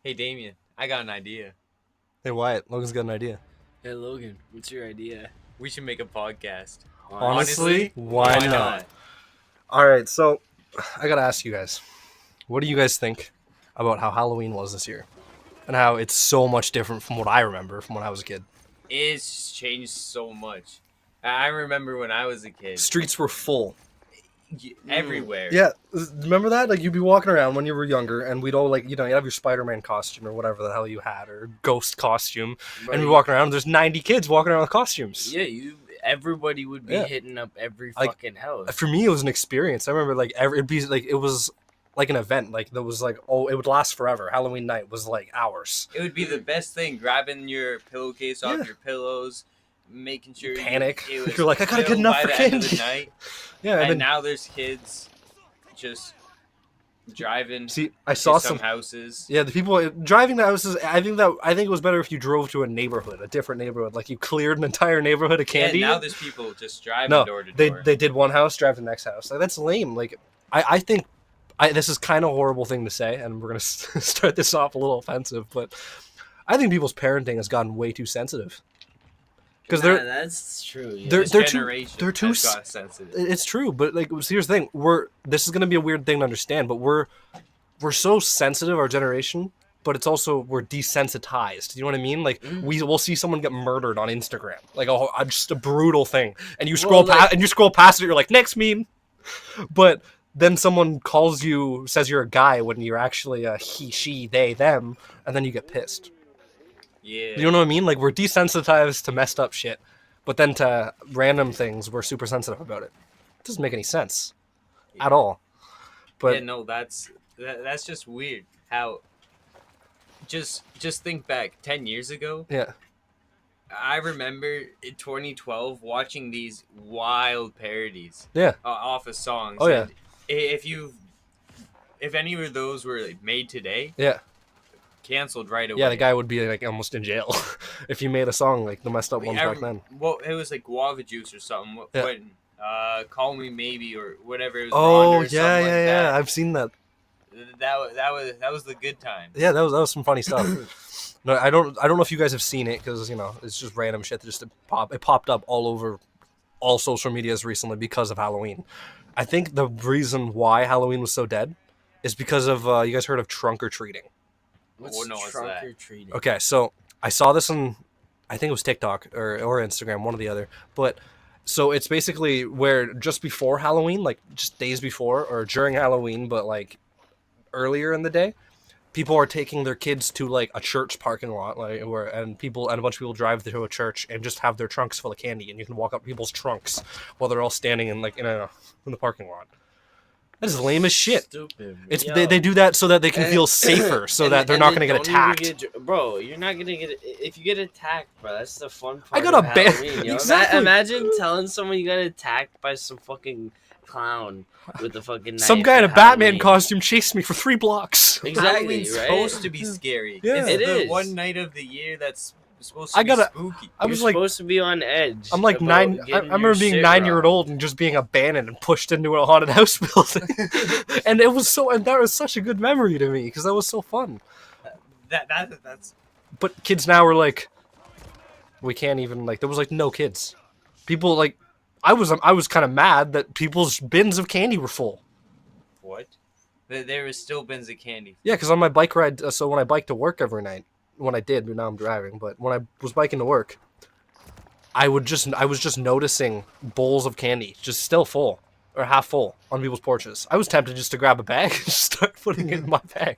Hey, Damien, I got an idea. Hey Wyatt, Logan's got an idea. Hey Logan, what's your idea? We should make a podcast. Honestly, why why not? not? Alright, so I gotta ask you guys, what do you guys think about how Halloween was this year? And how it's so much different from what I remember from when I was a kid. It's changed so much. I remember when I was a kid, Streets were full. everywhere. Yeah, remember that? Like, you'd be walking around when you were younger, and we'd all, like, you have your Spider-Man costume or whatever the hell you had, or ghost costume, and we'd walk around, and there's 90 kids walking around with costumes. Yeah, everybody would be Yeah. hitting up every Like, fucking house. For me, it was an experience. I remember, like, it was like an event. Like, there was, like, it would last forever. Halloween night was, like, hours. It would be the best thing, grabbing your pillowcase off your pillows, making sure Panic. it was You're like, I gotta get filled enough by for the end of candy. the night. Yeah, And then, now there's kids just driving see, I to saw some some. houses. Yeah, the people driving the houses. I think it was better if you drove to a neighborhood, a different neighborhood. Like, you cleared an entire neighborhood of candy. Yeah, now there's people just driving No, door to they door. they did one house, drive to the next house. Like, that's lame. Like, I think this is kind of a horrible thing to say, and we're gonna start this off a little offensive, but I think people's parenting has gotten way too sensitive. Because that's true. Yeah. they're- This too- generation they're too has s- got sensitive. it's true, but like, here's the thing: this is gonna be a weird thing to understand, but we're so sensitive, our generation. But it's also, we're desensitized. You know what I mean? Like, we'll see someone get murdered on Instagram, like just a brutal thing, and you scroll past it. You're like, next meme. But then someone says you're a guy when you're actually a he, she, they, them, and then you get pissed. Yeah. You know what I mean? Like, we're desensitized to messed up shit, but then to random things, we're super sensitive about it. It doesn't make any sense at all. But yeah, no, that's just weird. How just think back 10 years ago. yeah, I remember in 2012 watching these wild parodies yeah, off of songs. Oh, yeah. And if any of those were like made today, yeah. canceled right away. Yeah, the guy would be like almost in jail if you made a song like the messed up ones back then. Well, it was like guava juice or something. Yeah. When, call me maybe or whatever. It was Oh Rhonda or yeah, something yeah, like yeah. that. I've seen that. That was the good time. Yeah, that was some funny stuff. No, I don't know if you guys have seen it, because it's just random shit that just popped up all over all social medias recently because of Halloween. I think the reason why Halloween was so dead is because of you guys heard of trunk or treating. What's Oh, no, what's trunk that? or treating? Okay, so I saw this on, I think it was TikTok or Instagram, one or the other. But so it's basically where just before Halloween, like just days before or during Halloween, but like earlier in the day, people are taking their kids to like a church parking lot, like and a bunch of people drive to a church and just have their trunks full of candy, and you can walk up people's trunks while they're all standing in the parking lot. That is lame as shit. Stupid. It's Yo. they do that so that they can And- feel safer, so and- that they're and not they going to get don't even attacked. bro, you're not gonna get if you get attacked, bro. That's the fun part. I got of a ban- Halloween, yo. Exactly. Imagine telling someone you got attacked by some fucking clown with a fucking Some knife guy in a at Batman Halloween. costume chased me for 3 blocks. Exactly, Halloween's right? supposed to be scary. Yeah. It's It the is. one night of the year that's supposed to I be gotta- spooky. I You're was like, supposed to be on edge. I'm like about 9. I getting remember your being shit 9-year-old robbed. old and just being abandoned and pushed into a haunted house building, and that was such a good memory to me because that was so fun. That's But kids now are like, we can't even, like, there was like no kids. People like, I was kind of mad that people's bins of candy were full. what? There was still bins of candy. Yeah, because on my bike ride, so when I bike to work every night, when I did, but now I'm driving, but when I was biking to work, I was just noticing bowls of candy just still full or half full on people's porches. I was tempted just to grab a bag and just start putting it in my bag.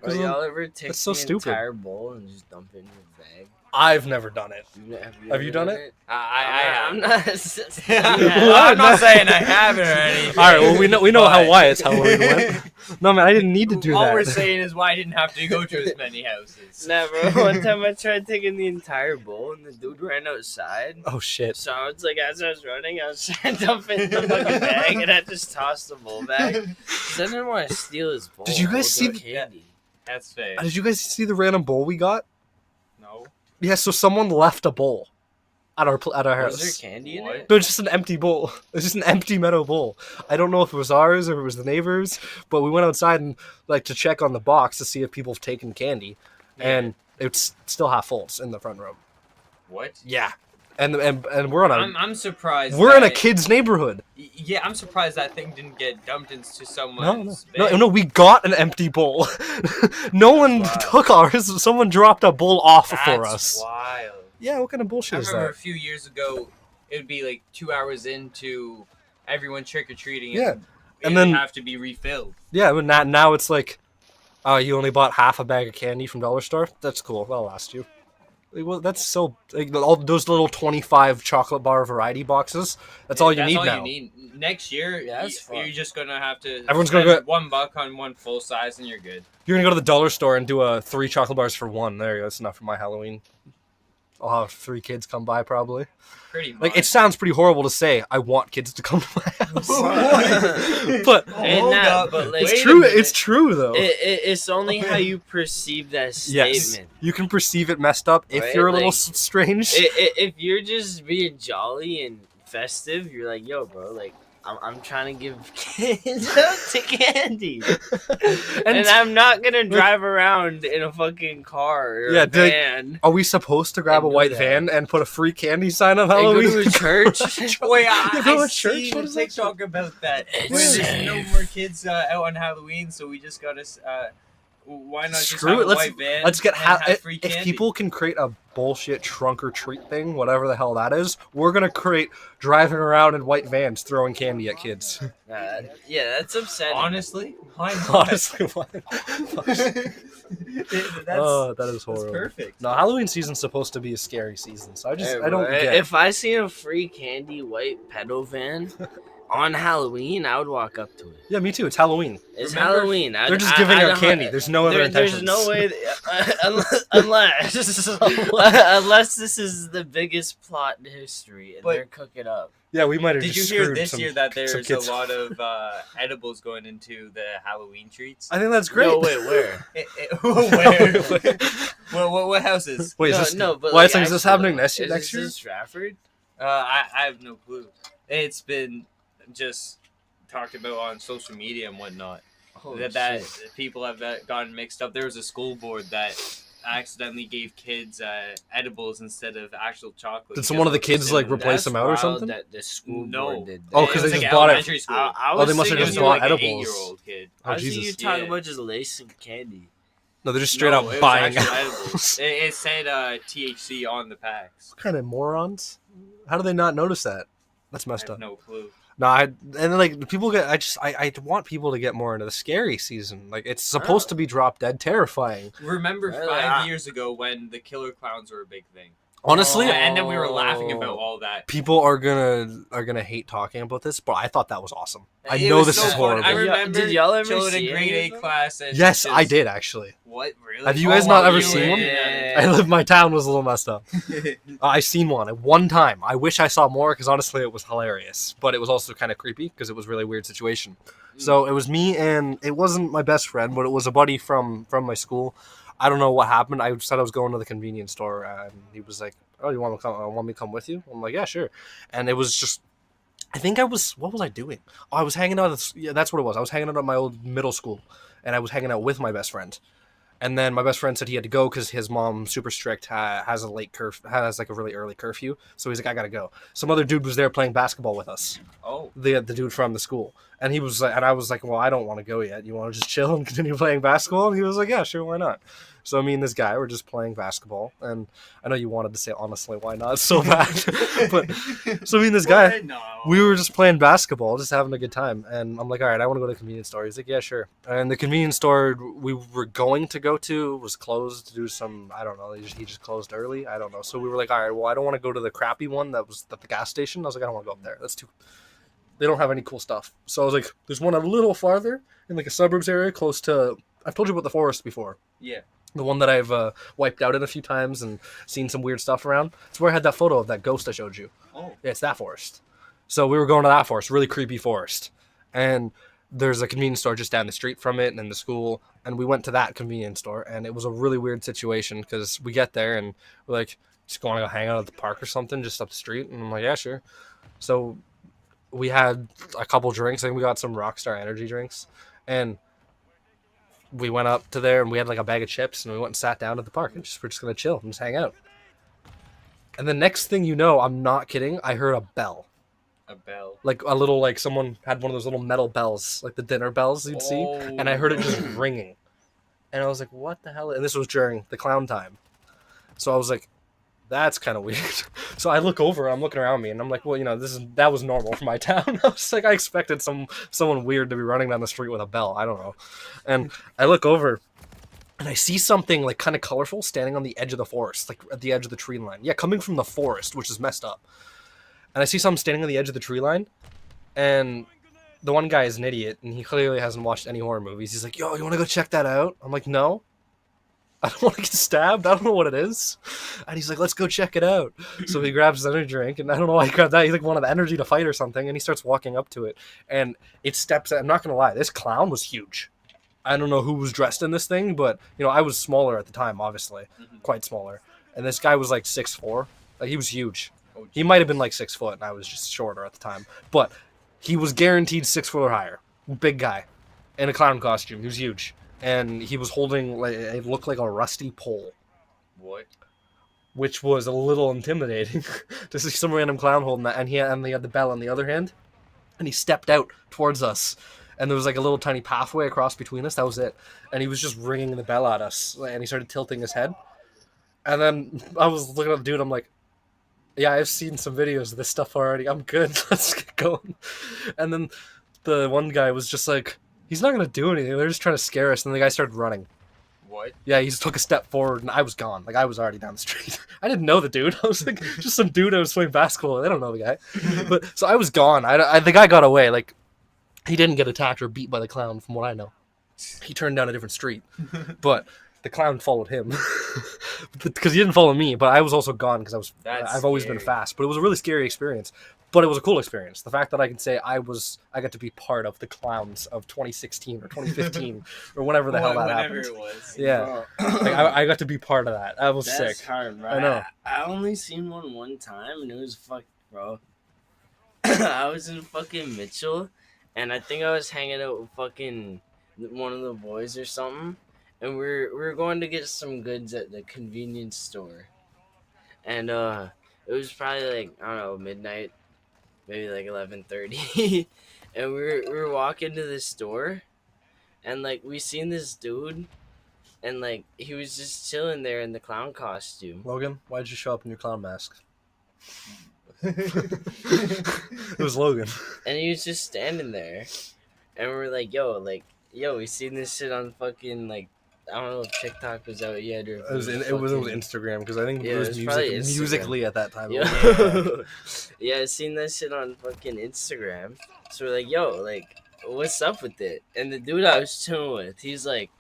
Bro, y'all ever take That's so the stupid. entire bowl and just dump it in your bag? I've never done it. Have you ever done it? I'm not. I'm not saying I haven't or anything. All right, well we know how but- Wyatt's Halloween went. No man, I didn't need to do All that. we're saying is why I didn't have to go to as many houses. Never. One time I tried taking the entire bowl and the dude ran outside. Oh shit. So I was like, as I was running, I was trying to dump it in the fucking bag, and I just tossed the bowl back. 'Cause I didn't want to steal his bowl. Did you guys see the candy? That's fair. Did you guys see the random bowl we got? No. Yeah, so someone left a bowl. at our Was house. there candy in What? it? No, it's just an empty bowl. It's just an empty metal bowl. I don't know if it was ours or if it was the neighbors, but we went outside and like to check on the box to see if people have taken candy, and it's still half full. It's in the front room. What? Yeah, and we're on a I'm surprised. we're in a that- kid's neighborhood. Yeah, I'm surprised that thing didn't get dumped into No, someone's no, we got an empty bowl. No one wild. took ours. Someone dropped a bowl off for That's us. wild. Yeah, what kind of I bullshit is remember that? a few years ago, it would be like 2 hours into everyone trick or treating. Yeah. and And it would then- have to be refilled. Yeah, but now it's like, you only bought half a bag of candy from Dollar Store. That's cool. That'll last you. Like, well, that's so like all those little 25 chocolate bar variety boxes. That's all you need now. You need. Next year, Yeah, that's fun. you're just gonna have to. Everyone's gonna spend go- $1 on one full size, and you're good. You're gonna go to the dollar store and do a 3 chocolate bars for 1. There you go. That's enough for my Halloween. I'll have 3 kids come by probably. Pretty much. Like it sounds pretty horrible to say. I want kids to come to my house, but And Hold that- up. but, like, it's Wait a true. minute. It's true though. It's only how you perceive that Yes, statement. you can perceive it messed up if Right, you're a little like- strange. If you're just being jolly and festive, you're like, yo, bro, like, I'm trying to give kids out to candy. And I'm not going to drive around in a fucking car or Yeah, a dude, van. Are we supposed to grab a And do white that. van and put a free candy sign on And go Halloween? to a church. Wait, You I go to seen church? What a is that? TikTok about that. It's Where there's no safe. more kids out on Halloween, so we just gotta. Why not just Screw have it. a Let's white van? let's get and have if free candy? people can create a bullshit trunk or treat thing, whatever the hell that is. We're gonna create driving around in white vans throwing candy at kids. Yeah, that's upsetting. Honestly, why not? Honestly, why? that's, Oh, that is that's horrible. perfect. No, Halloween season's supposed to be a scary season, so Hey, I don't bro, get. If I see a free candy white pedal van on Halloween, I would walk up to it. Yeah, me too. It's Halloween. It's Remember, Halloween. They're just giving out candy. There's no other intentions. There's no way, unless this is the biggest plot in history and But- they're cooking up. Yeah, we might have. Did you just hear screwed this some- year that some there's a kids. lot of edibles going into the Halloween treats? I think that's great. No, wait, where? Where? what houses? Wait, no, is this, no, but why like, is this actually, happening next is next this year? in Stratford? I have no clue. It's been just talked about on social media and whatnot. Holy that shit. people have gotten mixed up. There was a school board that accidentally gave kids edibles instead of actual chocolate. Did because some one of the what was kids in like them. replace them out or wild something? That the school No. board did Oh, that. 'cause It was they like just bought it. elementary school. I Oh, was they must have thinking just It more was bought like an edibles. 8-year-old kid. Oh, I was thinking Jesus. you were talking Yeah. about just lacing candy. No, they're just straight No, up it was buying actual edibles. edibles. It said THC on the packs. What kind of morons? How do they not notice that? That's I messed have up. no clue. No, and then like people get. I want people to get more into the scary season. Like it's supposed to be drop dead terrifying. Remember Well, 5 years ago when the killer clowns were a big thing? Honestly, Oh. And then we were laughing about all that. people are gonna hate talking about this, but I thought that was awesome. I It know was this so is fun. horrible. I remember Did y'all ever chilling see in grade any 8 of them? class. And Yes, I just- did actually. What, really? Have you guys not ever seen one? Yeah. I lived. My town was a little messed up. I seen one at one time. I wish I saw more because honestly, it was hilarious, but it was also kind of creepy because it was a really weird situation. So it was me and it wasn't my best friend, but it was a buddy from my school. I don't know what happened. I said I was going to the convenience store, and he was like, "Oh, you want me to come? Want me to come with you?" I'm like, "Yeah, sure." And it was just, I think I was. What was I doing? Oh, I was hanging out. Yeah, that's what it was. I was hanging out at my old middle school, and I was hanging out with my best friend. And then my best friend said he had to go because his mom, super strict, has a late has like a really early curfew. So he's like, I gotta go. Some other dude was there playing basketball with us, Oh. the dude from the school, and he was like, and I was like, well, I don't want to go yet. You want to just chill and continue playing basketball? And he was like, yeah, sure, why not? So me and this guy were just playing basketball, and I know you wanted to say honestly, why not? So bad, but so me and this guy. No. We were just playing basketball, just having a good time. And I'm like, all right, I want to go to the convenience store. He's like, yeah, sure. And the convenience store we were going to go to was closed to do some, I don't know, he just closed early. I don't know. So we were like, all right, well, I don't want to go to the crappy one that was at the gas station. I was like, I don't want to go up there. That's too, they don't have any cool stuff. So I was like, there's one a little farther in like a suburbs area close to, I've told you about the forest before. Yeah. The one that I've wiped out in a few times and seen some weird stuff around. It's where I had that photo of that ghost I showed you. Oh. Yeah, it's that forest. So we were going to that forest, really creepy forest. And there's a convenience store just down the street from it and in the school. And we went to that convenience store. And it was a really weird situation because we get there and we're like, just going to go hang out at the park or something just up the street? And I'm like, yeah, sure. So we had a couple drinks. I think we got some Rockstar energy drinks, and we went up to there and we had like a bag of chips, and we went and sat down at the park and we're just gonna chill and just hang out. And the next thing you know, I'm not kidding, I heard a bell. A bell. Like a little, like someone had one of those little metal bells, like the dinner bells you'd see, and I heard it just ringing. And I was like, what the hell? And this was during the clown time. So I was like, that's kind of weird. So I look over, I'm looking around me, and I'm like, well, that was normal for my town. I was like, I expected someone weird to be running down the street with a bell. I don't know. And I look over, and I see something like kind of colorful standing on the edge of the forest, like at the edge of the tree line. Yeah, coming from the forest, which is messed up. And I see something standing on the edge of the tree line, and the one guy is an idiot, and he clearly hasn't watched any horror movies. He's like, yo, you want to go check that out? I'm like, no. I don't want to get stabbed. I don't know what it is. And he's like, let's go check it out. So he grabs his energy drink, and I don't know why he grabbed that. He like wanted the energy to fight or something, and he starts walking up to it. And it steps. I'm not going to lie. This clown was huge. I don't know who was dressed in this thing, but, I was smaller at the time, obviously. Quite smaller. And this guy was like 6'4". Like, he was huge. He might have been like 6 foot, and I was just shorter at the time. But he was guaranteed 6 foot or higher. Big guy. In a clown costume. He was huge. And he was holding, like, it looked like a rusty pole. What? Which was a little intimidating to see some random clown holding that. And he had the bell in the other hand. And he stepped out towards us. And there was like a little tiny pathway across between us. That was it. And he was just ringing the bell at us. And he started tilting his head. And then I was looking at the dude. I'm like, yeah, I've seen some videos of this stuff already. I'm good. Let's get going. And then the one guy was just like, he's not going to do anything. They're just trying to scare us. And the guy started running. What? Yeah, he just took a step forward, and I was gone. Like, I was already down the street. I didn't know the dude. I was like, just some dude I was playing basketball with. I don't know the guy. But so I was gone. The guy got away. Like, he didn't get attacked or beat by the clown, from what I know. He turned down a different street. But the clown followed him. Because he didn't follow me, but I was also gone because I've always been fast. But it was a really scary experience. But it was a cool experience. The fact that I can say I got to be part of the clowns of 2016 or 2015 or whenever the hell that happened. Whenever it was. Yeah. Like, I got to be part of that. That was That's sick. hard, bro. I know. I only seen one time, and it was bro. I was in fucking Mitchell, and I think I was hanging out with fucking one of the boys or something, and we were going to get some goods at the convenience store, and it was probably like, I don't know, midnight, maybe like 11:30, and we were walking to the store, and like we seen this dude, and like he was just chilling there in the clown costume. Logan, why did you show up in your clown mask? It was Logan. And he was just standing there, and we were like, yo, we seen this shit on fucking, like, I don't know if TikTok was out yet, or It was Instagram, because I think Yeah, it was it was probably Instagram. musically at that time. Yeah, I seen that shit on fucking Instagram. So we're like, yo, like, what's up with it? And the dude I was chilling with, he's like,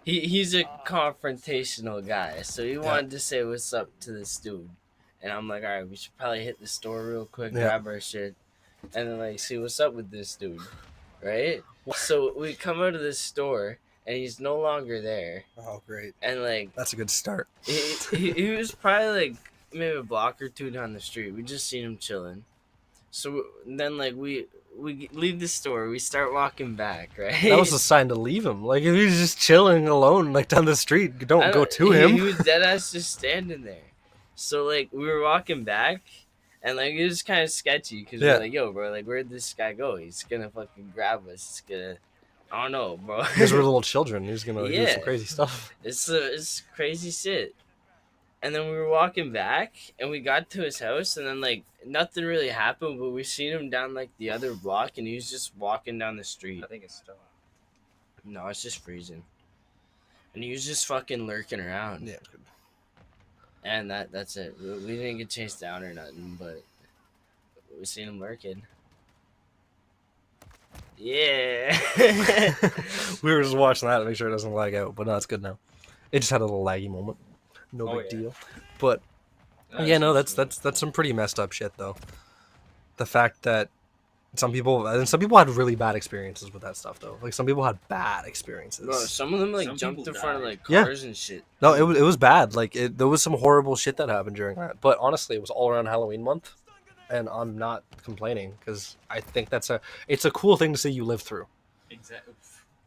he's a confrontational guy, so he wanted to say what's up to this dude. And I'm like, all right, we should probably hit the store real quick, grab our shit, and then like see what's up with this dude, right? So we come out of this store, and he's no longer there. Oh, great! And like, That's a good start. he was probably like maybe a block or two down the street. We just seen him chilling. So then like we leave the store, we start walking back, right? That was a sign to leave him. Like, if he's just chilling alone, like down the street, don't go to him. He was dead ass just standing there. So like we were walking back, and like it was kind of sketchy because we're like, yo, bro, like where'd this guy go? He's gonna fucking grab us. He's gonna, I don't know, bro. Because we're little children. He's gonna do some crazy stuff. It's crazy shit. And then we were walking back, and we got to his house, and then like nothing really happened, but we seen him down like the other block, and he was just walking down the street. I think it's still. No, it's just freezing. And he was just fucking lurking around. Yeah. And that's it. We didn't get chased down or nothing, but we seen him lurking. Yeah. We were just watching that to make sure it doesn't lag out, but no, it's good now. It just had a little laggy moment. No big deal. But yeah, no, that's some pretty messed up shit though. The fact that Some people had really bad experiences with that stuff though. Like some people had bad experiences. Bro, some of them like Some jumped people in front of died. like Yeah. cars and shit. No, it was bad. Like there was some horrible shit that happened during that. But honestly, it was all around Halloween month, and I'm not complaining because I think it's a cool thing to see you live through. Exactly.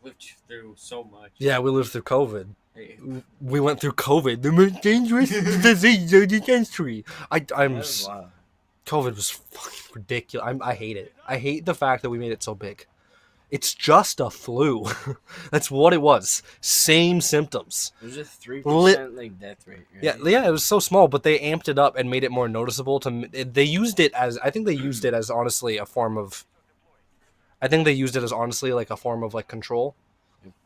Lived through so much. Yeah, we lived through COVID. Hey, We went through COVID, the most dangerous disease of the century. I'm That's wild. COVID was fucking ridiculous. I hate it. I hate the fact that we made it so big. It's just a flu. That's what it was. Same symptoms. There's a 3% like death rate. Right? Yeah, it was so small, but they amped it up and made it more noticeable. They used it as honestly a form of. I think they used it as honestly like a form of like control.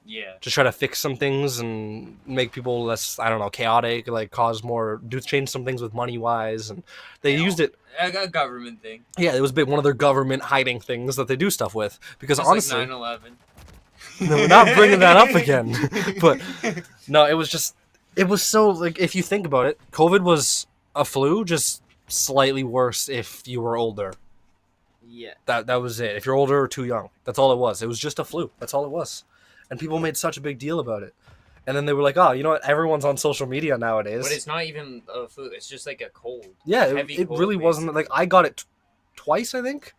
yeah. To try to fix some things and make people less, I don't know, chaotic, like change some things with money wise, and they used it. A government thing. Yeah, it was one of their government hiding things that they do stuff with. Because Just honestly, like 9/11. no, we're not bringing that up again. But no, it was so like if you think about it, COVID was a flu, just slightly worse if you were older. Yeah. That was it. If you're older or too young, that's all it was. It was just a flu. That's all it was. And people made such a big deal about it. And then they were like, "Oh, you know what? Everyone's on social media nowadays." But it's not even a flu. It's just like a cold. Yeah, Heavy it cold, really wasn't. Like I got it twice, I think.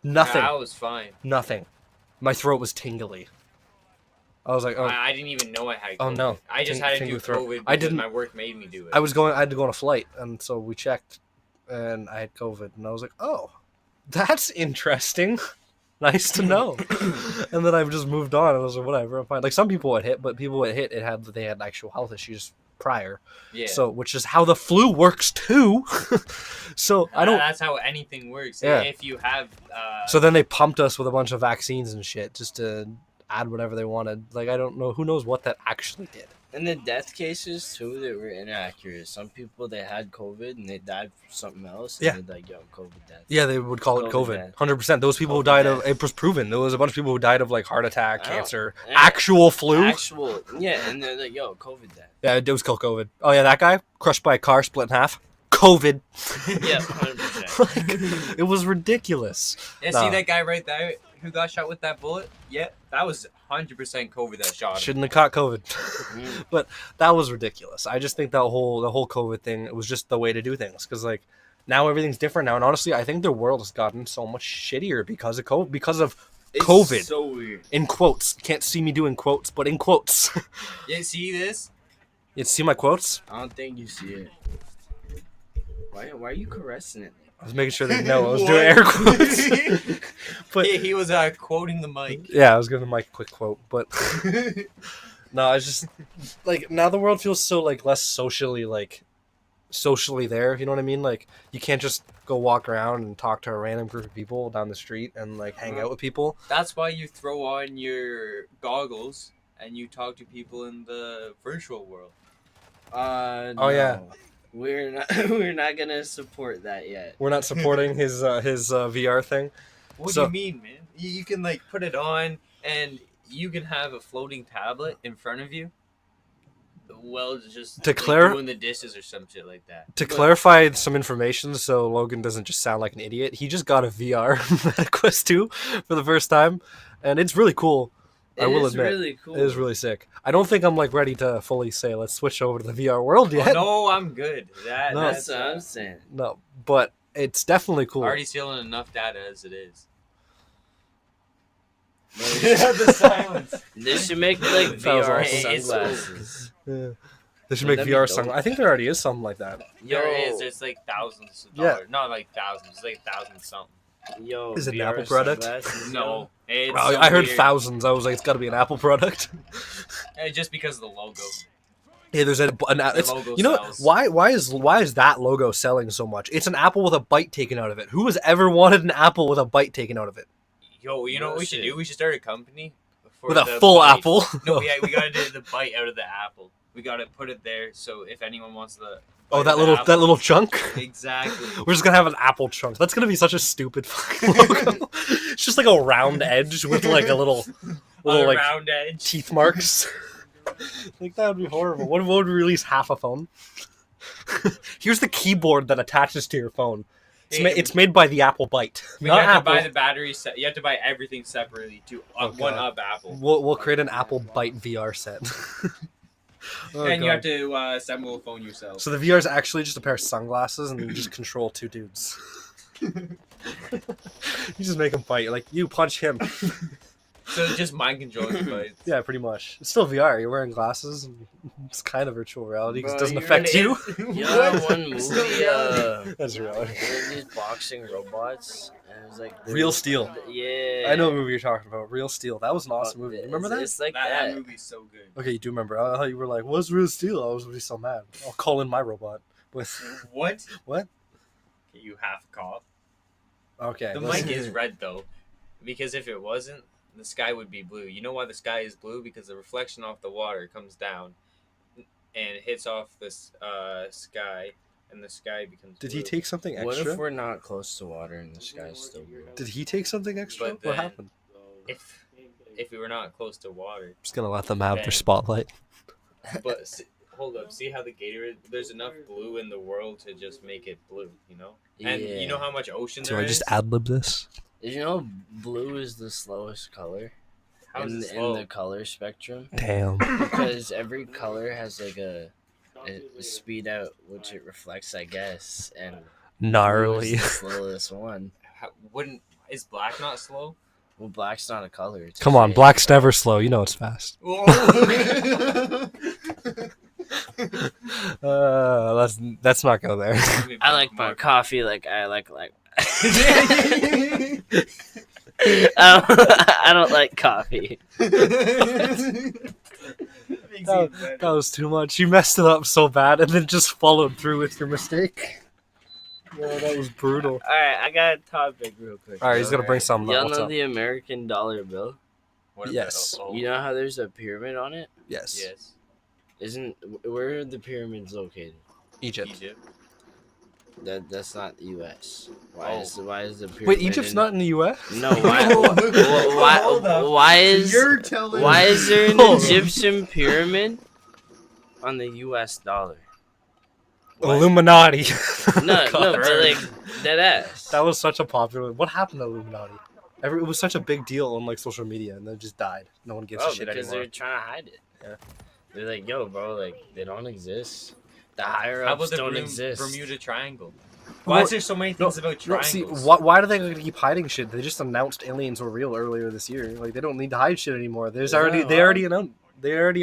Nothing. I was fine. Nothing. My throat was tingly. I was like, "Oh, I didn't even know I had COVID. Oh, no. I just had to do Tingly throat. COVID because I didn't- my work made me do it. I had to go on a flight, and so we checked, and I had COVID, and I was like, oh, that's interesting. Nice to know." And then I've just moved on, and I was like, whatever, I'm fine. Like some people it hit, but people it hit, they had actual health issues prior. yeah. So, which is how the flu works too. So I don't. That's how anything works. Yeah. If you have. So then they pumped us with a bunch of vaccines and shit just to add whatever they wanted. Like I don't know, who knows what that actually did. And the death cases too, they were inaccurate. Some people they had COVID and they died from something else. And Yeah. they're like, yo, COVID death. Yeah, they would call it COVID COVID. death. 100%. Those people who COVID died death. of it was proven. There was a bunch of people who died of like heart attack, Oh, cancer, yeah. actual flu. Yeah, and they're like, yo, COVID death. Yeah, it was called COVID. Oh yeah, that guy crushed by a car, split in half. COVID. Yeah, 100%. Like, it was ridiculous. Yeah, Nah. see that guy right there who got shot with that bullet? Yeah, that was 100% COVID that shot him. Shouldn't have caught COVID. Mm. But that was ridiculous. I just think the whole COVID thing, it was just the way to do things because like now everything's different now, and honestly, I think the world has gotten so much shittier because of COVID. Because of It's COVID. so weird. In quotes, can't see me doing quotes, but in quotes. Yeah, see this? You see my quotes? I don't think you see it. Why are you caressing it? I was making sure they know I was doing air quotes. But Yeah, he was quoting the mic. yeah, I was giving Mike a quick quote, but no, I just like now the world feels so like less socially there. You know what I mean? Like you can't just go walk around and talk to a random group of people down the street and like hang out with people. That's why you throw on your goggles and you talk to people in the virtual world. No. Yeah. We're not gonna support that yet. We're not supporting his VR thing. What So- do you mean, man? You can like put it on and you can have a floating tablet in front of you. Well, just To like, doing the dishes or some shit like that. To clarify some information, so Logan doesn't just sound like an idiot, he just got a VR Meta Quest 2 for the first time, and it's really cool. I will admit, really cool. it is really sick. I don't think I'm like ready to fully say let's switch over to the VR world Oh, yet. no, I'm good. No. That's what I'm saying. No, but it's definitely cool. Already stealing enough data as it is. The silence. They should make like That was VR awesome. It's sunglasses. Yeah. They should Would make that be VR dope? sunglasses. I think there already is something like that. There Yo. is. It's like thousands of Yeah. dollars. Not like thousands. It's like thousands something. Yo, Is it an VR Apple product? sunglasses, No. It's Wow, so I heard weird. thousands. I was like, it's got to be an Apple product. Just because of the logo. Yeah, there's an it's, logo you know sells. why is that logo selling so much? It's an apple with a bite taken out of it. Who has ever wanted an apple with a bite taken out of it? Yo, you know what we should shit. do? We should start a company for With a the full bite. apple? No, we gotta do the bite out of the apple. We gotta put it there so if anyone wants the Oh, bite that of the little apple- chunk. Exactly. We're just gonna have an apple chunk. That's gonna be such a stupid fucking logo. It's just like a round edge with like a little On the like round edge. teeth marks. Like that would be horrible. What would we release half a phone? Here's the keyboard that attaches to your phone. It's made by the Apple Byte. You Not have to Apple. buy the batteries. You have to buy everything separately to one up Apple. We'll create an Apple Byte VR set. And you have to assemble a phone yourself. So the VR is actually just a pair of sunglasses, and you just control two dudes. You just make them fight. Like, you punch him. So just mind controlling fights. Yeah, pretty much. It's still VR. You're wearing glasses, and it's kind of virtual reality because it Bro, doesn't you're affect you. You know one movie, That's reality. there were these boxing robots, and it was like Real Steel. Yeah, I know what movie you're talking about. Real Steel. That was an awesome movie. Remember that? It's like That that. movie's so good. Okay, you do remember. I thought you were like, what's Real Steel? I was really so mad. I'll call in my robot. With What? What? You half cop. Okay. The let's- mic is red though, because if it wasn't, the sky would be blue. You know why the sky is blue? Because the reflection off the water comes down and hits off this sky, and the sky becomes Did blue. he take something What extra? if we're not close to water and the sky's still blue? Did he take something extra? But What then- happened? If we were not close to water? Just gonna let them have Then- their spotlight. But hold up, see how the Gatorade? There's enough blue in the world to just make it blue, you know. And you know how much ocean So there I is? just ad lib this. Did you know blue is the slowest color How is in, it in slow? the color spectrum? Damn. Because every color has like a speed out which it reflects, I guess, and blue Gnarly. is the slowest one. Is black not slow? Well, black's not a color. It's a Come on, shade. black's never slow. You know it's fast. Let's not go there. I like my coffee like I like. I don't like coffee. That was too much. You messed it up so bad, and then just followed through with your mistake. Yeah, that was brutal. All right, I got a topic real quick. All right, he's gonna bring something up. Y'all What's know up? the American dollar bill? What about- Yes. You know how there's a pyramid on it? Yes. Yes. Where are the pyramids located? Egypt. Egypt. That's not the U.S. Why Oh. is the pyramid? Wait, Egypt's in- not in the U.S. No, why? Hold up. Why is telling why is there an Hold on. Egyptian pyramid on the U.S. dollar? Why? Illuminati. No, but Confirmed. like dead ass. That was such a popular. What happened to Illuminati? It was such a big deal on like social media, and then it just died. No one gives a shit because anymore. they're trying to hide it. Yeah. They're like, yo, bro, like they don't exist. The higher How ups about the don't exist. Bermuda Triangle? Well, Why is there so many things about No, triangles? see, why do they keep hiding shit? They just announced aliens were real earlier this year. Like they don't need to hide shit anymore. They already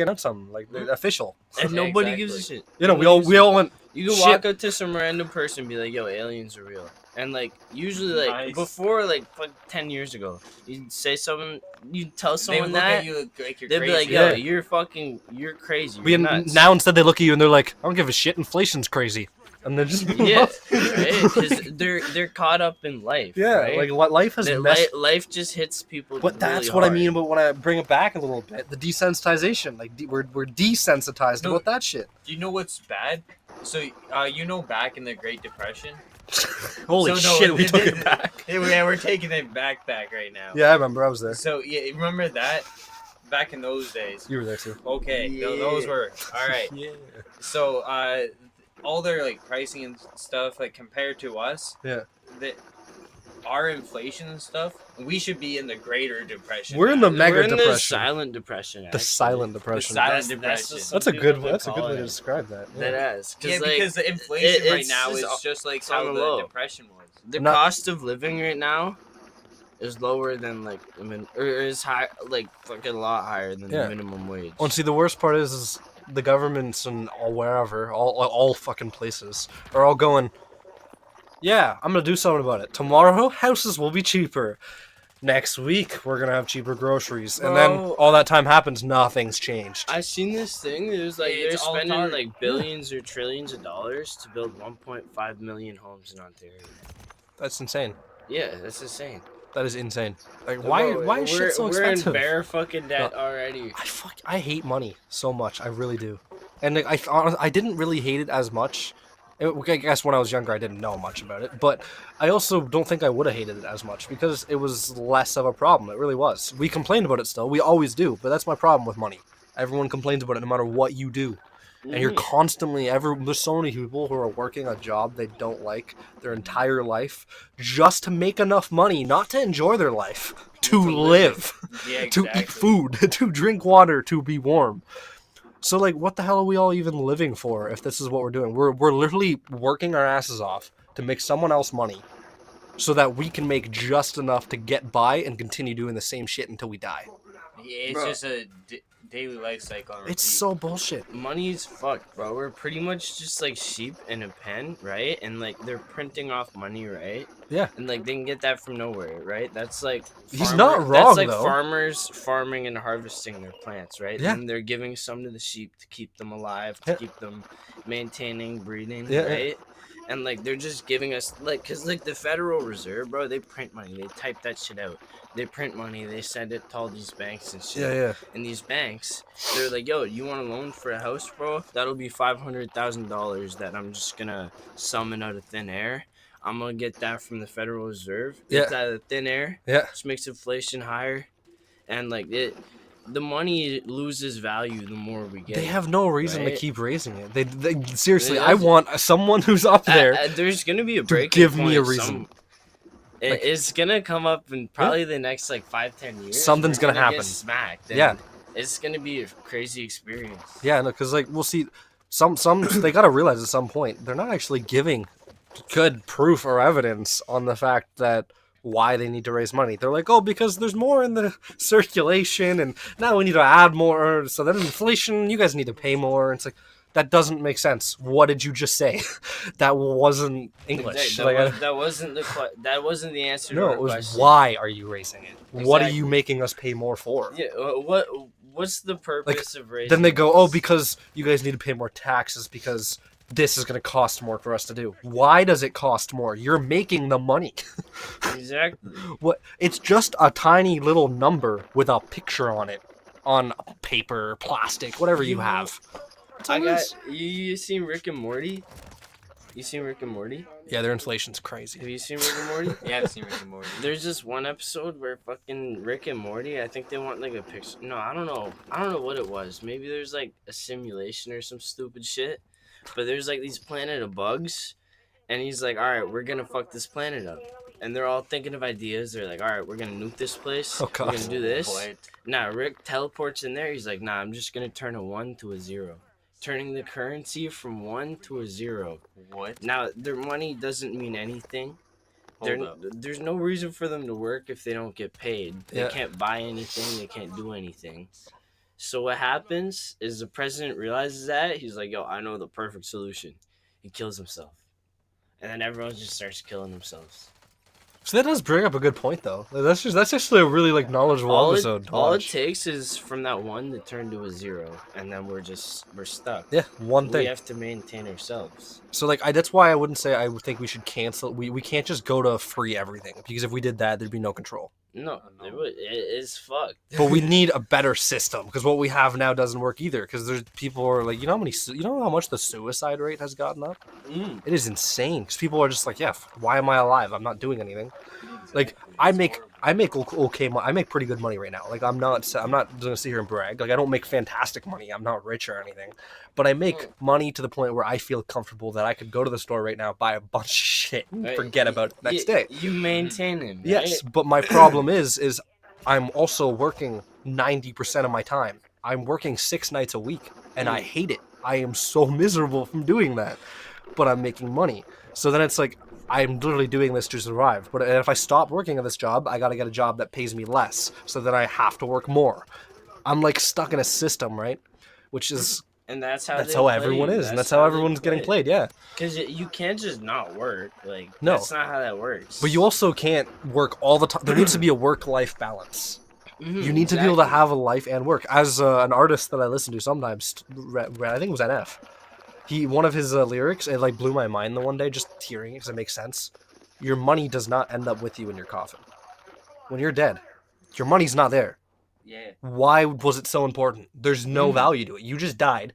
announced something like they're official. And Yeah, nobody exactly. gives a shit. You know, Nobody we all went. You can Shit. walk up to some random person and be like, yo, aliens are real. And like usually like Nice. before like 10 years ago, you'd say something, you'd tell They someone look that, at you like you're they'd crazy. be like, yo, Yeah. you're crazy. We You're nuts. now instead they look at you and they're like, I don't give a shit. Inflation's crazy, and then just move Yeah, on. because they're caught up in life. Yeah, right? like what life has messed. Life just hits people. But that's really what I hard. mean about when I bring it back a little bit. The desensitization, like we're desensitized No. about that shit. Do you know what's bad? So you know, back in the Great Depression. Holy So, no, shit, we took it back. Yeah, we're taking it back right now. Yeah, I remember. I was there. So yeah, remember that back in those days. You were there too. Okay, those were all right. Yeah. So all their like pricing and stuff, like compared to us, Yeah. that our inflation and stuff, we should be in the Greater Depression. We're in the now. mega We're in the depression. silent depression. The actually. silent depression. silent That's depression. what That's some a good. people That's a good call way to it. describe that. That ass. Yeah, like, because the inflation right it's now is just- just like it's how on the the low. depression was. the Not- cost of living right now is lower than like or is high, like fucking a lot higher than Yeah. the minimum wage. Well, see, the worst part is the governments and all wherever, all fucking places, are all going, yeah, I'm gonna do something about it. Tomorrow, houses will be cheaper. Next week, we're gonna have cheaper groceries. And then Bro. all that time happens, nothing's changed. I seen this thing. It was like It's they're all spending hard. like billions or trillions of dollars to build 1.5 million homes in Ontario. That's insane. Yeah, that's insane. That is insane. Like, why is shit so we're expensive? in bare fucking debt already. I hate money so much. I really do. And like, I didn't really hate it as much. I guess when I was younger, I didn't know much about it. But I also don't think I would have hated it as much because it was less of a problem. It really was. We complained about it still. We always do. But that's my problem with money. Everyone complains about it no matter what you do. and you're constantly there's so many people who are working a job they don't like their entire life just to make enough money, not to enjoy their life, to live, Yeah, to exactly. eat food, to drink water, to be warm. So, like, what the hell are we all even living for if this is what we're doing? We're literally working our asses off to make someone else money so that we can make just enough to get by and continue doing the same shit until we die. Yeah, it's Bro. just a daily life cycle. On It's repeat. so bullshit. Money's fucked, bro. We're pretty much just like sheep in a pen, right? And like they're printing off money, right? Yeah. And like they can get that from nowhere, right? That's like He's not wrong, That's like though. farmers farming and harvesting their plants, right? Yeah. And they're giving some to the sheep to keep them alive, to Yeah. keep them maintaining, breeding, Yeah, right? And like they're just giving us like, cause like the Federal Reserve, bro, they print money, they type that shit out, they print money, they send it to all these banks and shit. Yeah. And these banks, they're like, yo, you want a loan for a house, bro? That'll be $500,000 that I'm just gonna summon out of thin air. I'm gonna get that from the Federal Reserve. Yeah. It's out of thin air. Yeah. Just makes inflation higher, and like the money loses value the more we get. They have no reason to right? keep raising it. They seriously, It I doesn't. want someone who's up there There's gonna be a to breaking give me a point. reason. Like- It's gonna come up in probably the next like 5-10 years. Something's We're gonna happen. Get smacked. And Yeah. It's gonna be a crazy experience. Yeah, no, because like we'll see, some they gotta realize at some point they're not actually giving good proof or evidence on the fact that why they need to raise money. They're like, oh, because there's more in the circulation, and now we need to add more. So then inflation, you guys need to pay more. It's like that doesn't make sense. What did you just say? That wasn't English. That wasn't the answer. No, to it was question. why are you raising it? What are you Exactly. making us pay more for? Yeah. What's the purpose of raising? Then they go, oh, this? because you guys need to pay more taxes because this is going to cost more for us to do. Why does it cost more? You're making the money. Exactly. What? It's just a tiny little number with a picture on it, on paper, plastic, whatever you have. That's all I it got is. you. Seen Rick and Morty? You seen Rick and Morty? Yeah, their inflation's crazy. Have you seen Rick and Morty? Yeah, I've seen Rick and Morty. There's this one episode where fucking Rick and Morty, I think they want like a picture. No, I don't know. I don't know what it was. Maybe there's like a simulation or some stupid shit. But there's like these planet of bugs, and he's like, all right, we're gonna fuck this planet up. And they're all thinking of ideas. They're like, all right, we're gonna nuke this place. Oh, God. We're gonna do this. What? Nah, Rick teleports in there. He's like, nah, I'm just gonna turn a 1 to a 0. Turning the currency from 1 to a 0. What? Now, their money doesn't mean anything. Hold up. There's no reason for them to work if they don't get paid. They Yeah. can't buy anything. They can't do anything. So what happens is the president realizes that. He's like, yo, I know the perfect solution. He kills himself. And then everyone just starts killing themselves. So that does bring up a good point, though. That's actually a really like knowledgeable episode. to All it watch. takes is from that 1 to turn to a 0. And then we're stuck. Yeah, one We thing. have to maintain ourselves. So like that's why I wouldn't say I would think we should cancel. We can't just go to free everything because if we did that, there'd be no control. No, No. it's fucked. But we need a better system because what we have now doesn't work either. Because there's people who are like, you know how much the suicide rate has gotten up? Mm. It is insane because people are just like, yeah, why am I alive? I'm not doing anything. Like I make okay, I make pretty good money right now. Like I'm not gonna sit here and brag. Like I don't make fantastic money. I'm not rich or anything, but I make money to the point where I feel comfortable that I could go to the store right now, buy a bunch of shit, and Right. forget about it next day. You maintain him. Yes, right? but my problem is I'm also working 90% of my time. I'm working 6 nights a week, and I hate it. I am so miserable from doing that, but I'm making money. So then it's like I'm literally doing this to survive. But if I stop working at this job, I gotta get a job that pays me less. So then I have to work more. I'm like stuck in a system, right? Which is And that's how everyone is, and that's how everyone's getting played. Yeah. Because you can't just not work. Like No. that's not how that works. But you also can't work all the time. There needs to be a work-life balance. Mhm, You need to be able to exactly. have a life and work. As an artist that I listen to sometimes, I think it was NF. One of his lyrics, it like blew my mind the one day just hearing it because it makes sense. Your money does not end up with you in your coffin. When you're dead, your money's not there. Yeah. Why was it so important? There's no value to it. You just died.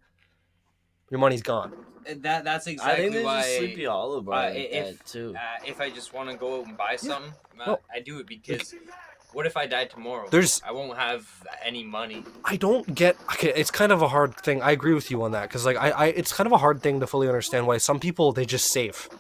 Your money's gone. That's I exactly think there's why. a Sleepy Hollow bar like if that too. if I just want to go out and buy something, No. I do it because What if I die tomorrow? I won't have any money. I don't get. Okay, it's kind of a hard thing. I agree with you on that because like it's kind of a hard thing to fully understand why some people they just save,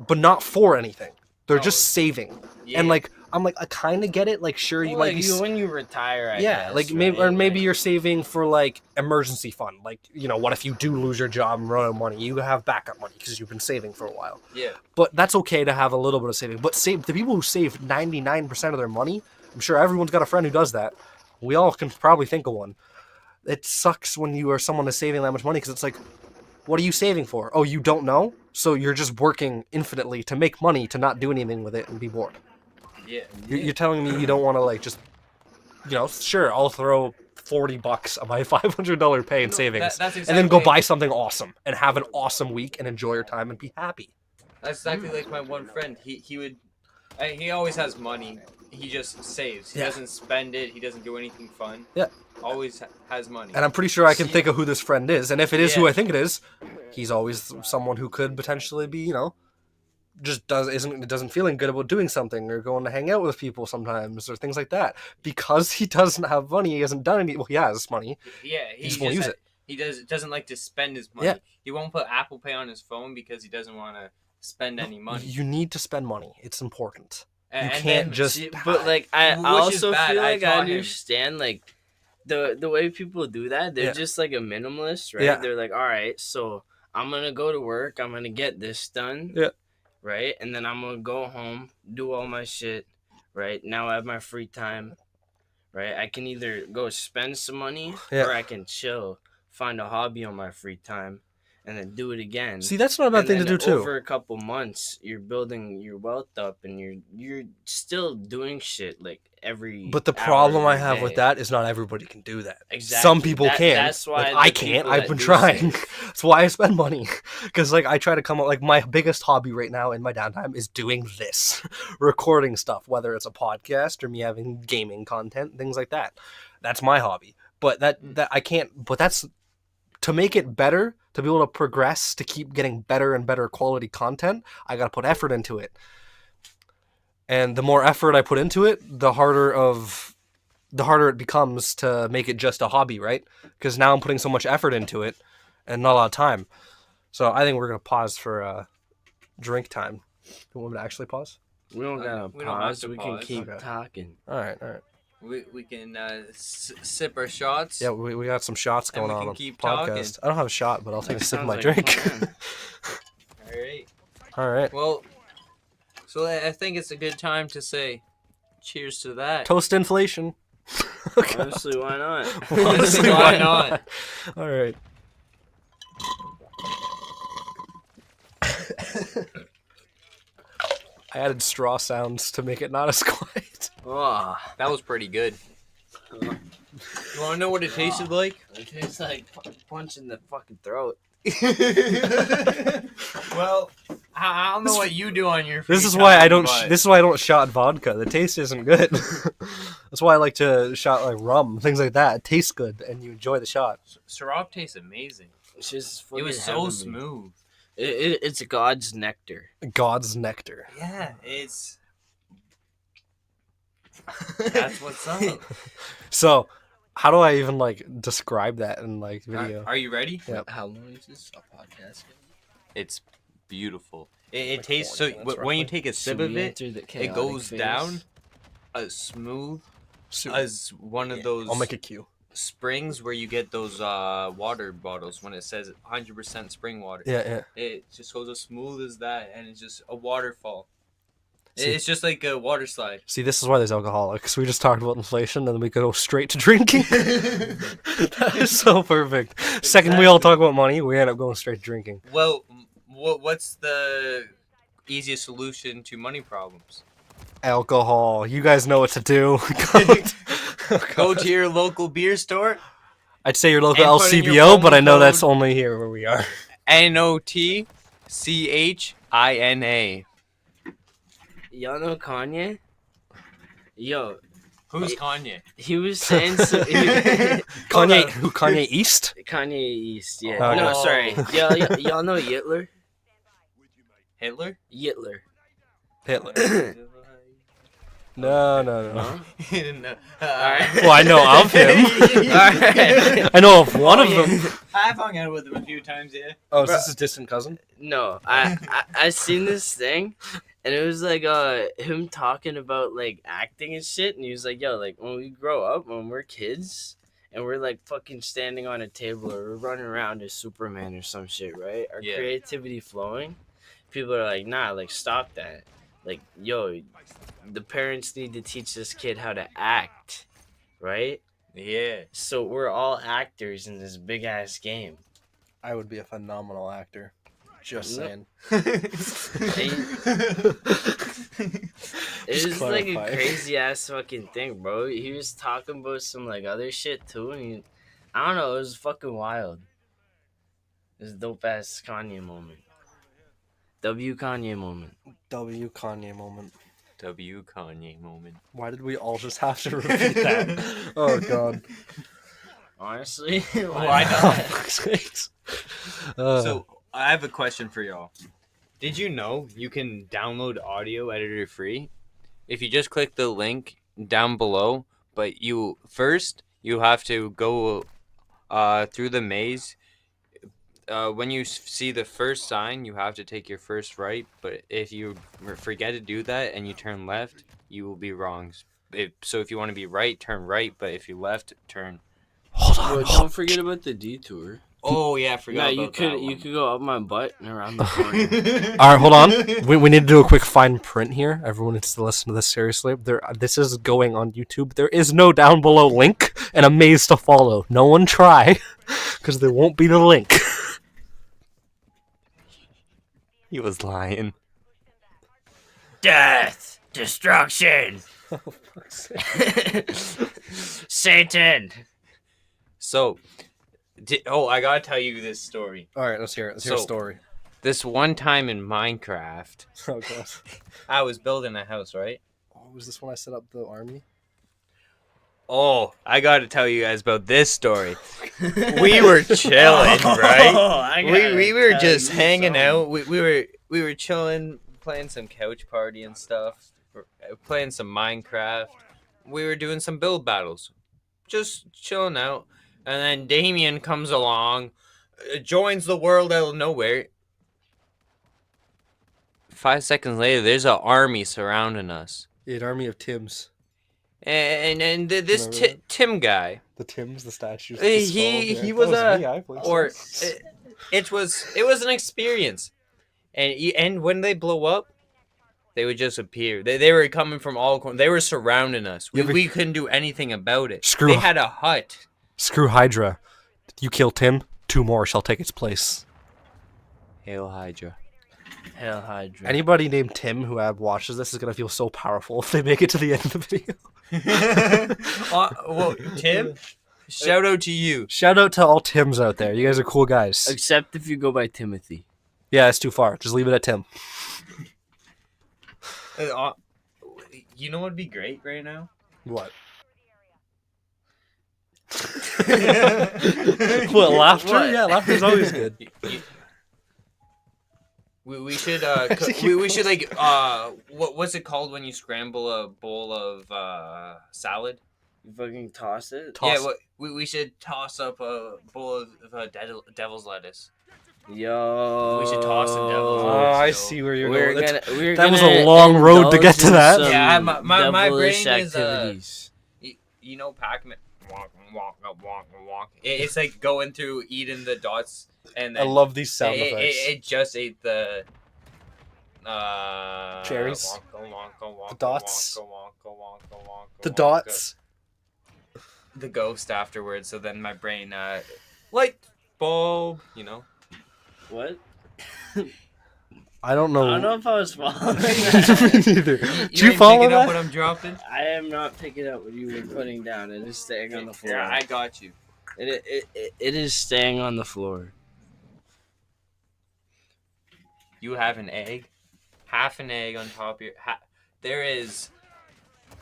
but not for anything. They're just saving, and like I'm like I kind of get it. Like sure you might be when you retire. I yeah, guess, like maybe or maybe you're saving for like emergency fund. Like what if you do lose your job and run out of money? You have backup money because you've been saving for a while. Yeah, but that's okay to have a little bit of saving. But the people who save 99% of their money. I'm sure everyone's got a friend who does that. We all can probably think of one. It sucks when you are someone that's saving that much money because it's like, what are you saving for? Oh, you don't know? So you're just working infinitely to make money to not do anything with it and be bored. Yeah. You're telling me you don't want to like just, sure, I'll throw $40 of my $500 pay in savings and then go buy something awesome and have an awesome week and enjoy your time and be happy. That's exactly like my one friend. He always has money. He just saves. He doesn't spend it. He doesn't do anything fun. Yeah. Always has money. And I'm pretty sure I can think of who this friend is. And if it is who I think it is, he's always someone who could potentially be, just doesn't feeling good about doing something or going to hang out with people sometimes or things like that. Because he doesn't have money, he hasn't done any. Well, he has money. Yeah, he just won't use it. He doesn't like to spend his money. Yeah. He won't put Apple Pay on his phone because he doesn't want to spend any money. You need to spend money. It's important. You can't just. But like, I also feel like I understand like the way people do that. They're just like a minimalist, right? Yeah. They're like, all right, so I'm gonna go to work. I'm gonna get this done. Yeah. Right, and then I'm gonna go home, do all my shit. Right now, I have my free time. Right, I can either go spend some money or I can chill, find a hobby on my free time. And then do it again. See, that's not a bad thing to do too. Over a couple months, you're building your wealth up, and you're still doing shit like every. But the problem I have with that is not everybody can do that. Exactly. Some people can. That's why I can't. I've been trying. That's why I spend money, because like I try to come up. Like my biggest hobby right now in my downtime is doing this, recording stuff, whether it's a podcast or me having gaming content, things like that. That's my hobby. But that I can't. But that's to make it better. To be able to progress, to keep getting better and better quality content, I got to put effort into it. And the more effort I put into it, the harder it becomes to make it just a hobby, right? Because now I'm putting so much effort into it and not a lot of time. So I think we're going to pause for drink time. Do you want me to actually pause? We don't got to pause. We can keep talking. All right. We can sip our shots. Yeah, we got some shots going on keep podcast. Talking. I don't have a shot, but I'll take a sip of my drink. All right. Well, so I think it's a good time to say cheers to that. Toast inflation. Honestly, why not? Honestly, why not? All right. I added straw sounds to make it not as quiet. Oh, that was pretty good. You want to know what it tasted like? It tastes like punch in the fucking throat. Well, I don't know what you do on your free This is time, why I don't. This is why I don't shot vodka. The taste isn't good. That's why I like to shot like rum, things like that. It tastes good, and you enjoy the shot. Syrah tastes amazing. It was so smooth. It's God's nectar. God's nectar. Yeah, it's. That's what's up. So, how do I even like describe that in like video? Are you ready? Yep. How long is this podcast? It's beautiful. It tastes so. When you take a sip of it, it goes down as smooth as one of those. I'll make a cue. Springs where you get those water bottles when it says 100% spring water. Yeah. It just goes as smooth as that, and it's just a waterfall. It's just like a water slide. See, this is why there's alcoholics. We just talked about inflation, and then we could go straight to drinking. That is so perfect. Exactly. Second, we all talk about money, we end up going straight to drinking. Well, what's the easiest solution to money problems? Alcohol. You guys know what to do. Go to your local beer store. I'd say your local LCBO, but I know that's only here where we are. NOTCHINA. Y'all know Kanye? Yo. Who's Kanye? He was saying Kanye East? Kanye East, yeah. Oh. No, sorry. Y'all know Hitler? Hitler? Hitler. No. No. No. Alright. Well, I know of him. Alright. I know of one of them. I've hung out with him a few times, yeah. Oh, is this his distant cousin? No, I seen this thing, and it was like him talking about like acting and shit, and he was like, yo, like when we grow up, when we're kids, and we're like fucking standing on a table or we're running around as Superman or some shit, right? Our Yeah. creativity flowing. People are like, nah, like stop that. Like, yo, the parents need to teach this kid how to act, right? Yeah. So we're all actors in this big ass game. I would be a phenomenal actor. Just Nope. saying. It Just was like a clarify. crazy ass fucking thing, bro. He was talking about some like other shit too, and I don't know, it was fucking wild. It was a dope ass Kanye moment. W Kanye moment. W Kanye moment. W Kanye moment. Why did we all just have to repeat that? Oh god. Honestly, Why Oh, not? fuck's sakes. So I have a question for y'all. Did you know you can download audio editor free? If you just click the link down below, but you have to go through the maze. When you see the first sign, you have to take your first right. But if you forget to do that and you turn left, you will be wrong. So if you want to be right, turn right. But if you left, turn. hold on. Well, don't forget about the detour. Oh yeah, I forgot No, about you could that you one. could go up my butt and around the corner. Alright, hold on. We need to do a quick fine print here. Everyone needs to listen to this seriously. This is going on YouTube. There is no down below link and a maze to follow. No one try, because there won't be the link. He was lying. Death, destruction, Oh, fuck's sake. Satan. So, I gotta tell you this story. Alright, let's hear it. Let's hear a So- story. This one time in Minecraft, Oh god. I was building a house, right? Oh, was this when I set up the army? Oh, I gotta tell you guys about this story. We were chilling, right? We were just hanging out. We were chilling, playing some couch party and stuff, playing some Minecraft. We were doing some build battles, just chilling out. And then Damien comes along, joins the world out of nowhere. 5 seconds later, there's an army surrounding us, An army of Tims. and this Remember that? Tim guy. The Tims, the statues. He- The skulls, he yeah. was That a- me, I played or some. it was an experience, and when they blow up, they would just appear. They were coming from all corners. They were surrounding us. You ever- We couldn't do anything about it. Screw They off. had a hut. Screw Hydra. You kill Tim, 2 more shall take its place. Hail Hydra. Hell Hydra. Anybody named Tim who watches this is gonna feel so powerful if they make it to the end of the video. Well, Tim, shout out to you. Shout out to all Tims out there. You guys are cool guys. Except if you go by Timothy. Yeah, it's too far. Just leave it at Tim. You know what'd be great right now? What? What, laughter? What? Yeah, laughter's always good. We should we should like what's it called when you scramble a bowl of salad? You fucking toss it. Toss- Yeah, we should toss up a bowl of devil's lettuce. Yo. We should toss some devil's Oh, lettuce. I yo. see where you're We're going. gonna. that was a long road to get to that. Yeah, my devilish brain is, activities. You know Pac-Man. It's like going through eating the dots, and I then love these sound effects. it just ate the Cherries? The dots? The dots. The ghost afterwards. So then my brain light bulb, you know. What? I don't know. I don't know if I was following Me that. neither. You Do you ain't follow picking up that? what I'm dropping? I am not picking up what you were putting down. It is staying on the floor. Yeah, I got you. It is staying on the floor. You have an egg, half an egg on top of your. There is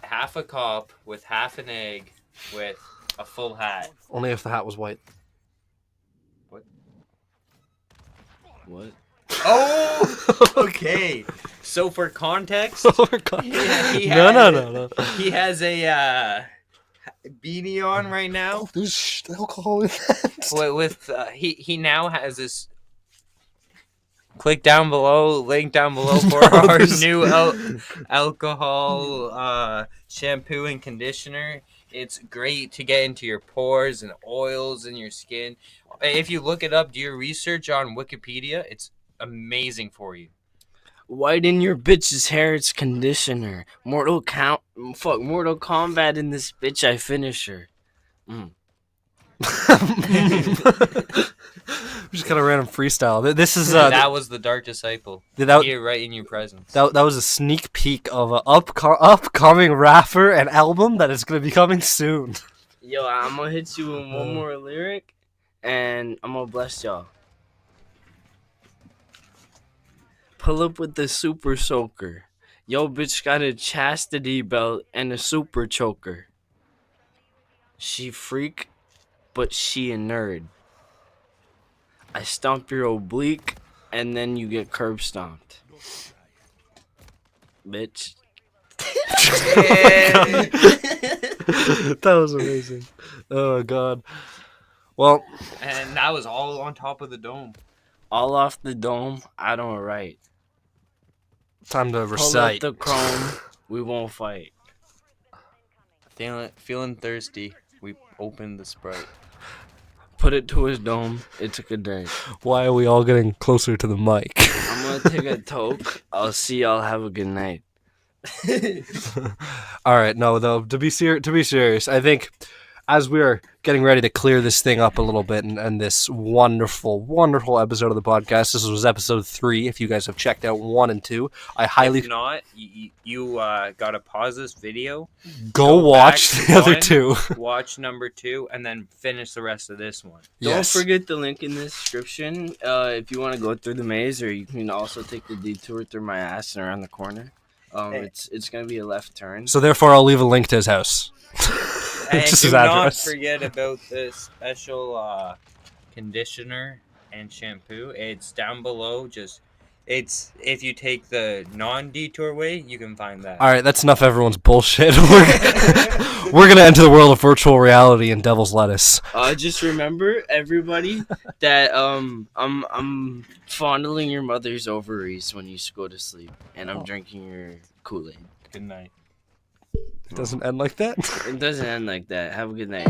half a cup with half an egg with a full hat. Only if the hat was white. What? Oh, okay. So for context, No. he has a beanie on right now. There's alcohol in that. He now has this. Click down below, link down below for our new alcohol shampoo and conditioner. It's great to get into your pores and oils in your skin. If you look it up, do your research on Wikipedia. It's amazing for you. Whiten your bitch's hair, it's conditioner. Mortal Kombat in this bitch, I finish her. Just kind of random freestyle. This is that was the Dark Disciple. Here, right in your presence. That was a sneak peek of an upcoming rapper and album that is going to be coming soon. Yo, I'm gonna hit you with one more lyric, and I'm gonna bless y'all. Pull up with the super soaker. Yo, bitch got a chastity belt and a super choker. She freak, but she a nerd. I stomp your oblique, and then you get curb stomped. Bitch. That was amazing. Oh, God. Well. And that was all on top of the dome. All off the dome, I don't write. Time to recite. Pull up the chrome, we won't fight. Feeling thirsty, we opened the Sprite. Put it to his dome, it took a day. Why are we all getting closer to the mic? I'm gonna take a toke. I'll see y'all. Have a good night. All right, no, though, to be serious, I think as we're getting ready to clear this thing up a little bit and this wonderful episode of the podcast, this was episode 3. If you guys have checked out 1 and 2, I highly... If not, you gotta pause this video. Go watch the other 2. Watch number 2, and then finish the rest of this one. Don't forget the link in the description if you want to go through the maze, or you can also take the detour through my ass and around the corner. It's gonna be a left turn. So therefore, I'll leave a link to his house. And Just do his not address. forget about this special conditioner and shampoo. It's down below. It's if you take the non-detour way, you can find that. All right, that's enough. Everyone's bullshit. We're gonna enter the world of virtual reality and devil's lettuce. Just remember, everybody, that I'm fondling your mother's ovaries when you go to sleep, and I'm drinking your Kool-Aid. Good night. It doesn't end like that. It doesn't end like that. Have a good night.